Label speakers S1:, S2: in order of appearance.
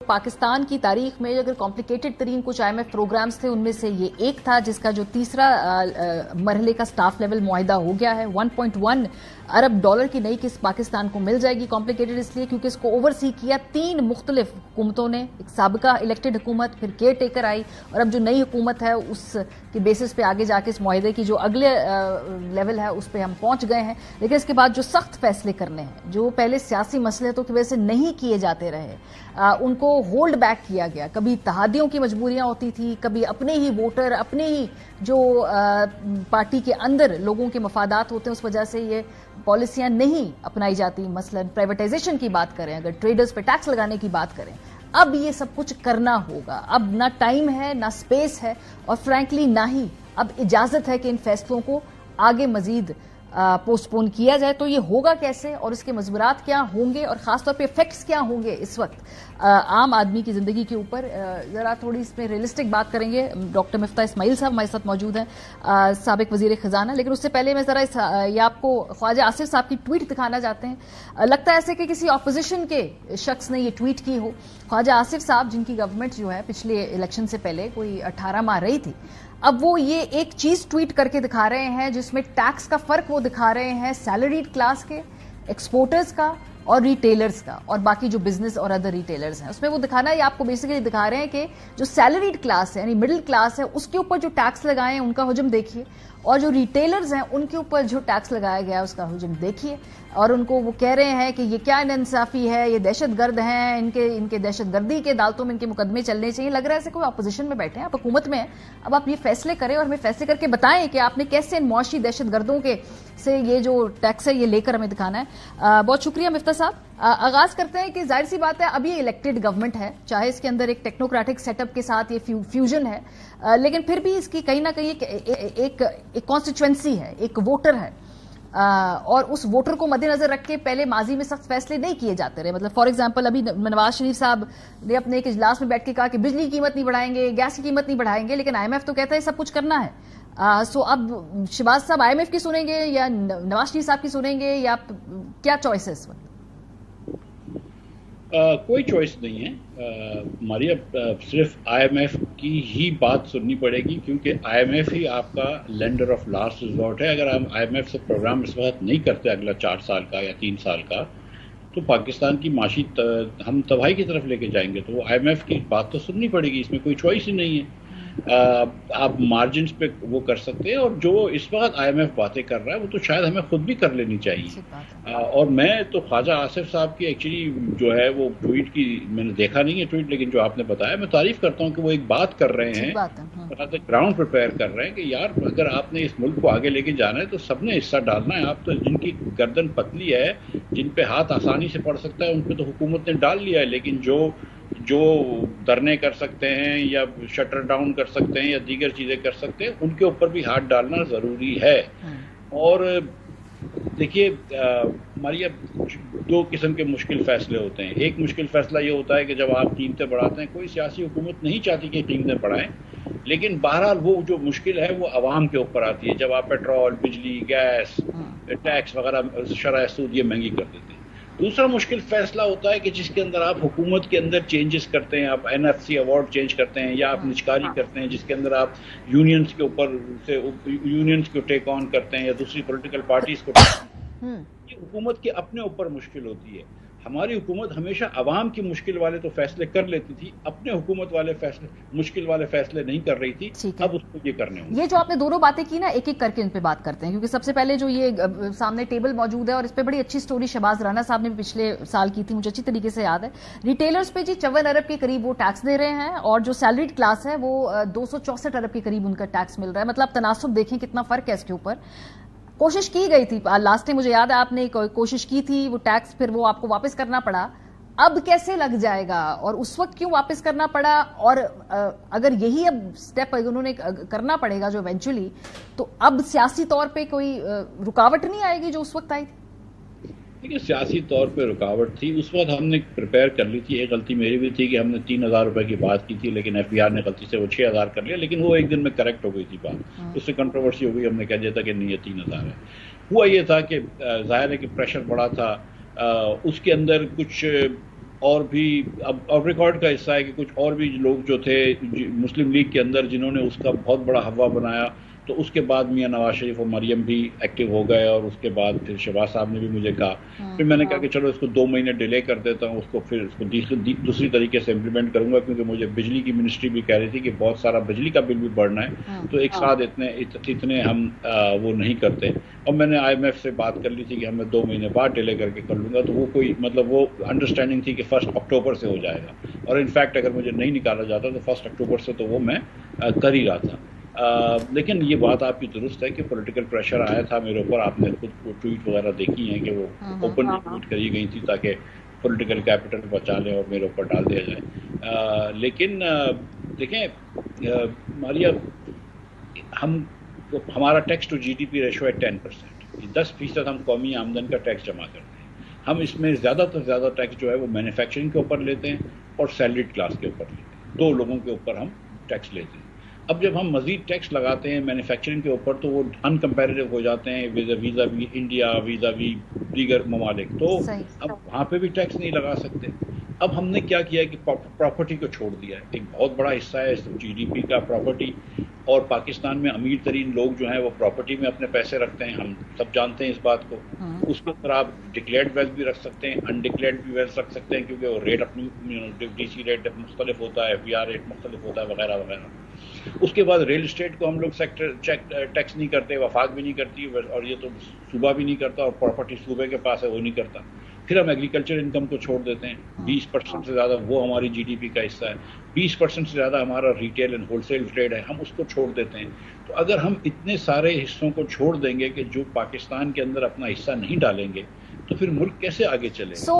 S1: पाकिस्तान की तारीख में अगर कॉम्प्लिकेटेड तरीन कुछ IMF प्रोग्राम्स थे उनमें से ये एक था, जिसका जो तीसरा मरहले का स्टाफ लेवल मुआहिदा हो गया है। 1.1 अरब डॉलर की नई किस्त पाकिस्तान को मिल जाएगी। कॉम्प्लिकेटेड इसलिए क्योंकि इसको ओवरसी किया 3 मुख्तलिफ हुकूमतों ने, एक साबिका इलेक्टेड हुकूमत, फिर केयर टेकर आई, और अब जो नई हुकूमत है उसके बेसिस पे आगे जाके इस मुआहिदे की जो अगले लेवल है उस पर हम पहुंच गए हैं। लेकिन इसके बाद जो सख्त फैसले करने हैं, जो पहले सियासी मसलहतों की वजह से नहीं किए जाते रहे, उनको होल्ड बैक किया गया। कभी इत्तेहादियों की मजबूरियां होती थी, कभी अपने ही वोटर, अपने ही जो पार्टी के अंदर लोगों के मफादात होते हैं, उस वजह से ये पॉलिसियां नहीं अपनाई जाती। मसलन प्राइवेटाइजेशन की बात करें, अगर ट्रेडर्स पे टैक्स लगाने की बात करें, अब ये सब कुछ करना होगा। अब ना टाइम है, ना स्पेस है, और फ्रैंकली ना ही अब इजाजत है कि इन फैसलों को आगे मजीद पोस्टपोन किया जाए। तो ये होगा कैसे और इसके मजबूरात क्या होंगे और खासतौर पे इफेक्ट्स क्या होंगे इस वक्त आम आदमी की जिंदगी के ऊपर, जरा थोड़ी इसमें रियलिस्टिक बात करेंगे। डॉक्टर मिफ्ता इस्माइल साहब हमारे साथ मौजूद हैं, साबिक वजीर खजाना। लेकिन उससे पहले मैं जरा ये आपको ख्वाजा आसिफ साहब की ट्वीट दिखाना चाहते हैं। लगता है ऐसे कि किसी ऑपोजिशन के शख्स ने ये ट्वीट की हो। ख्वाजा आसिफ साहब, जिनकी गवर्नमेंट जो है पिछले इलेक्शन से पहले कोई 18 माह रही थी, अब वो ये एक चीज ट्वीट करके दिखा रहे हैं जिसमें टैक्स का फर्क वो दिखा रहे हैं सैलरीड क्लास के, एक्सपोर्टर्स का और रिटेलर्स का, और बाकी जो बिजनेस और अदर रिटेलर्स हैं। उसमें वो दिखाना, ये आपको बेसिकली दिखा रहे हैं कि जो सैलरीड क्लास है यानी मिडिल क्लास है, उसके ऊपर जो टैक्स लगाए हैं उनका हुजम देखिए, और जो रिटेलर्स हैं उनके ऊपर जो टैक्स लगाया गया है उसका हुजम देखिए। और उनको वो कह रहे हैं कि ये क्या इंसाफी है, ये दहशतगर्द हैं, इनके दहशतगर्दी के अदालतों में इनके मुकदमे चलने चाहिए। लग रहा है ऐसे कोई अपोजिशन में बैठे हैं, आप हुकूमत में हैं, अब आप ये फैसले करें और हमें फैसले करके बताएं कि आपने कैसे इन मुआशी दहशतगर्दों के से ये जो टैक्स है ये लेकर हमें दिखाना है। बहुत शुक्रिया मिफ्ता साहब। आगाज करते हैं कि जाहिर सी बात है अब ये इलेक्टेड गवर्नमेंट है, चाहे इसके अंदर एक टेक्नोक्रेटिक सेटअप के साथ ये फ्यूजन है, लेकिन फिर भी इसकी कहीं ना कहीं एक कॉन्स्टिट्यूएंसी है, एक वोटर है, और उस वोटर को मद्देनजर रख के पहले माजी में सख्त फैसले नहीं किए जाते रहे। मतलब फॉर एग्जांपल अभी नवाज शरीफ साहब ने अपने एक इजलास में बैठ के कहा कि बिजली की कीमत नहीं बढ़ाएंगे, गैस की कीमत नहीं बढ़ाएंगे, लेकिन IMF तो कहता है सब कुछ करना है। सो अब शहबाज साहब IMF की सुनेंगे या नवाज शरीफ साहब की सुनेंगे, या क्या चॉइस है इस वक्त?
S2: कोई चॉइस नहीं है हमारी। अब सिर्फ IMF की ही बात सुननी पड़ेगी, क्योंकि IMF ही आपका लेंडर ऑफ लास्ट रिजॉर्ट है। अगर हम IMF से प्रोग्राम इस वक्त नहीं करते अगला 4 साल का या 3 साल का, तो पाकिस्तान की माशी हम तबाही की तरफ लेके जाएंगे। तो IMF की बात तो सुननी पड़ेगी, इसमें कोई चॉइस ही नहीं है। आप मार्जिन पे वो कर सकते हैं, और जो इस वक्त IMF बातें कर रहा है वो तो शायद हमें खुद भी कर लेनी चाहिए। और मैं तो ख्वाजा आसिफ साहब की एक्चुअली जो है वो ट्वीट की मैंने देखा नहीं है ट्वीट, लेकिन जो आपने बताया मैं तारीफ करता हूँ कि वो एक बात कर रहे हैं, ग्राउंड प्रिपेयर कर रहे हैं कि यार अगर आपने इस मुल्क को आगे लेके जाना है तो सबने हिस्सा डालना है। आप तो जिनकी गर्दन पतली है, जिन पे हाथ आसानी से पड़ सकता है, उन पे तो हुकूमत ने डाल लिया है, लेकिन जो धरने कर सकते हैं या शटर डाउन कर सकते हैं या दीगर चीजें कर सकते हैं, उनके ऊपर भी हाथ डालना जरूरी है। और देखिए हमारी अब 2 किस्म के मुश्किल फैसले होते हैं। एक मुश्किल फैसला ये होता है कि जब आप कीमतें बढ़ाते हैं, कोई सियासी हुकूमत नहीं चाहती कि कीमतें बढ़ाएं, लेकिन बहरहाल वो जो मुश्किल है वो आवाम के ऊपर आती है। जब आप पेट्रोल, बिजली, गैस, टैक्स वगैरह शरह सूद ये महंगी कर देते हैं। दूसरा मुश्किल फैसला होता है कि जिसके अंदर आप हुकूमत के अंदर चेंजेस करते हैं, आप NFC अवार्ड चेंज करते हैं, या आप निचकारी करते हैं, जिसके अंदर आप यूनियंस के ऊपर से यूनियंस को टेक ऑन करते हैं या दूसरी पॉलिटिकल पार्टीज को। ये हुकूमत के अपने ऊपर मुश्किल होती है। हमारी हुकूमत हमेशा अवाम की मुश्किल वाले तो फैसले कर लेती थी, अपने हुकूमत वाले फैसले, मुश्किल वाले फैसले नहीं कर रही थी। अब उसको ये करने होंगे।
S1: ये जो आपने दोनों बातें की ना, एक एक करके इन पे बात करते हैं, क्योंकि सबसे पहले जो ये सामने टेबल मौजूद है और इस पे बड़ी अच्छी स्टोरी शहबाज राना साहब ने पिछले साल की थी, मुझे अच्छी तरीके से याद है। रिटेलर्स पे जी 54 अरब के करीब वो टैक्स दे रहे हैं, और जो सैलरीड क्लास है वो 264 अरब के करीब उनका टैक्स मिल रहा है। मतलब तनासुब देखें कितना फर्क है इसके ऊपर। कोशिश की गई थी लास्ट टाइम, मुझे याद है आपने कोशिश की थी, वो टैक्स फिर वो आपको वापस करना पड़ा। अब कैसे लग जाएगा और उस वक्त क्यों वापस करना पड़ा, और अगर यही अब स्टेप उन्होंने करना पड़ेगा जो इवेंचुअली, तो अब सियासी तौर पे कोई रुकावट नहीं आएगी जो उस वक्त आई थी?
S2: देखिए सियासी तौर पे रुकावट थी, उस वक्त हमने प्रिपेयर कर ली थी। एक गलती मेरी भी थी कि हमने 3000 रुपए की बात की थी, लेकिन FBR ने गलती से वो 6000 कर लिया, लेकिन वो एक दिन में करेक्ट हो गई थी बात। उससे कंट्रोवर्सी हो गई, हमने कह दिया था कि नहीं ये 3000 है। हुआ ये था कि जाहिर है कि प्रेशर बढ़ा था, उसके अंदर कुछ اور بھی اب ریکارڈ کا حصہ ہے کہ کچھ اور بھی لوگ جو تھے مسلم لیگ کے اندر جنہوں نے اس کا بہت بڑا ہوا بنایا، تو اس کے بعد میاں نواز شریف اور مریم بھی ایکٹیو ہو گئے، اور اس کے بعد پھر شہباز صاحب نے بھی مجھے کہا، پھر میں نے کہا کہ چلو اس کو 2 مہینے ڈیلے کر دیتا ہوں، اس کو پھر اس کو دوسری طریقے سے امپلیمنٹ کروں گا، کیونکہ مجھے بجلی کی منسٹری بھی کہہ رہی تھی کہ بہت سارا بجلی کا بل بھی بڑھنا ہے، تو ایک ساتھ اتنے ہم وہ نہیں کرتے، اور میں نے آئی ایم ایف سے بات کر لی تھی کہ ہم 2 مہینے بعد ڈیلے کر کے کر لوں گا، تو وہ کوئی مطلب وہ انڈرسٹینڈنگ تھی کہ 1 اکتوبر سے ہو جائے گا، اور انفیکٹ اگر مجھے نہیں نکالا جاتا تو 1 اکتوبر سے تو وہ میں کر ہی رہا تھا۔ لیکن یہ بات آپ کی درست ہے کہ پولیٹیکل پریشر آیا تھا میرے اوپر، آپ نے خود ٹویٹ وغیرہ دیکھی ہیں کہ وہ اوپن ٹویٹ کری گئی تھی تاکہ پولیٹیکل کیپٹل بچا لیں اور میرے اوپر ڈال دیا جائے، لیکن دیکھیں ماریہ، ہمارا ٹیکس ٹو جی ڈی پی ریشو ہے 10%، 10% ہم قومی آمدن کا ٹیکس جمع کرتے ہیں، ہم اس میں زیادہ سے زیادہ ٹیکس جو ہے وہ مینوفیکچرنگ کے اوپر لیتے ہیں اور سیلریڈ کلاس کے اوپر لیتے ہیں، 2 لوگوں کے اوپر ہم ٹیکس لیتے ہیں۔ اب جب ہم مزید ٹیکس لگاتے ہیں مینوفیکچرنگ کے اوپر تو وہ ان کمپیریٹو ہو جاتے ہیں ویزا وی انڈیا، ویزا وی دیگر ممالک، تو اب وہاں پہ بھی ٹیکس نہیں لگا سکتے۔ اب ہم نے کیا کیا کہ پراپرٹی کو چھوڑ دیا ہے، ایک بہت بڑا حصہ ہے جی ڈی پی کا پراپرٹی، اور پاکستان میں امیر ترین لوگ جو ہیں وہ پراپرٹی میں اپنے پیسے رکھتے ہیں، ہم سب جانتے ہیں اس بات کو۔ اس کے اندر آپ ڈکلیئرڈ ویلتھ بھی رکھ سکتے ہیں، انڈکلیئرڈ بھی ویلتھ رکھ سکتے ہیں، کیونکہ وہ ریٹ اپنی ڈی سی ریٹ مختلف ہوتا ہے، ایف بی آر ریٹ مختلف ہوتا ہے، وغیرہ وغیرہ۔ اس کے بعد ریل اسٹیٹ کو ہم لوگ سیکٹر ٹیکس نہیں کرتے، وفاق بھی نہیں کرتی، اور یہ تو صوبہ بھی نہیں کرتا، اور پراپرٹی صوبے کے پاس ہے وہ نہیں کرتا۔ پھر ہم ایگریکلچر انکم کو چھوڑ دیتے ہیں، 20% سے زیادہ وہ ہماری جی ڈی پی کا حصہ ہے، 20% سے زیادہ ہمارا retail and wholesale trade ہے، ہم اس کو چھوڑ دیتے ہیں۔ تو اگر ہم اتنے سارے حصوں کو چھوڑ دیں گے کہ جو پاکستان کے اندر اپنا حصہ نہیں ڈالیں گے، تو پھر ملک کیسے آگے چلے گا؟